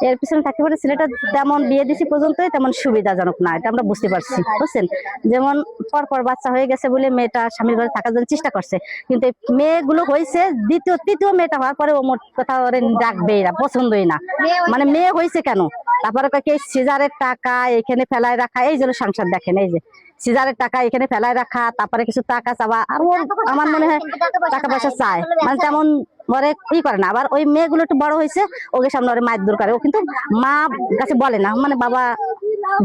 এর পিছনে থাকতে পারে ছেলেটা তেমন বিয়ে দিছি পর্যন্তই তেমন সুবিধাজনক না, এটা আমরা বুঝতে পারছি, বুঝছেন। যেমন পরপর বাচ্চা হয়ে গেছে বলে মেয়েটা স্বামীর ঘরে থাকার জন্য চেষ্টা করছে, কিন্তু এই মেয়েগুলো হয়েছে দ্বিতীয় তৃতীয় মেয়েটা হওয়ার পরে ও মোট কথা ওরে ডাকবেই না, পছন্দই না। মানে মেয়ে হয়েছে কেন, তারপরে সিজারের টাকা এখানে ফেলায় রাখা, এই জন্য সংসার দেখেন, এই যে সিজারের টাকা এখানে ফেলায় রাখা, তারপরে কিছু টাকা চাওয়া, আর ওর আমার মনে হয় টাকা পয়সা চায়, মানে তেমন ওরে ই করে না। আবার ওই মেয়েগুলো একটু বড় হয়েছে, ওকে সামনে ওরে মায়ের দূর করে, ও কিন্তু মা কাছে বলে না, মানে বাবা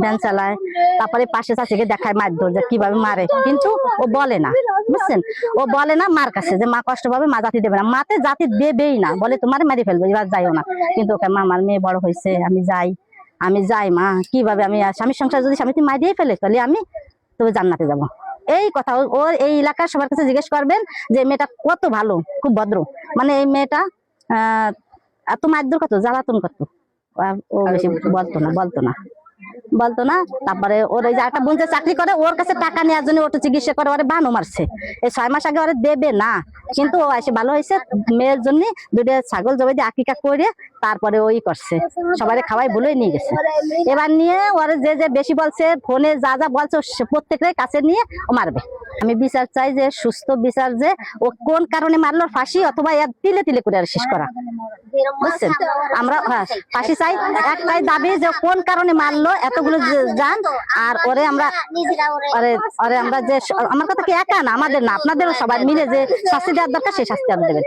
ভ্যান চালায়, তারপরে পাশে চাষিকে দেখায় মায়ের দৌড় যে কিভাবে মারে, কিন্তু ও বলে না, বুঝছেন। ও বলে না মার কাছে যে মা কষ্ট পাবে, মা জাতি দেবে না, মাতে জাতি দেবেই না, বলে তোমার মারি ফেলবে, এবার যাইও না। কিন্তু ওকে মা আমার মেয়ে বড় হয়েছে, আমি যাই মা, কিভাবে আমি স্বামীর সংসার যদি স্বামী মাই দিয়ে ফেলে তাহলে আমি তবে জান্নাতে যাব। এই কথা ও এই এলাকার সবার কাছে জিজ্ঞেস করবেন যে মেয়েটা কত ভালো, খুব ভদ্র, মানে এই মেয়েটা এত মারধর কত জ্বালাতন কত, ও বেশি বলতো না। তারপরে ওর ওই যে একটা বোন যে চাকরি করে, ওর কাছে টাকা নেওয়ার জন্য ওটা চিকিৎসা করে, ওরে বানো মারছে, এই 6 মাস আগে ওরে দেবে না, কিন্তু ও এসে ভালো হয়েছে, মেয়ের জন্য 2টা ছাগল জবাই দিয়ে আকিকা করে তারপরে ওই করছে, সবাই খাওয়াই বলে নিয়ে গেছে। এবার নিয়ে ওরে যে যে বেশি বলছে, ফোনে যা যা বলছে প্রত্যেকের কাছে নিয়ে ও মারবে। আমি বিচার চাই, যে সুস্থ বিচার, যে ও কোন কারণে মারলো, ফাঁসি অথবা তিলে তিলে করে আর শেষ করা, বুঝছেন। আমরা ফাঁসি চাই, একটাই দাবি যে কোন কারণে মারলো এতগুলো জান, আর ওরে আমরা আমরা যে আমার কথা কি একা না, আমাদের না আপনাদেরও সবাই মিলে যে শাস্তি দেওয়ার দরকার সেই শাস্তি দেবেন।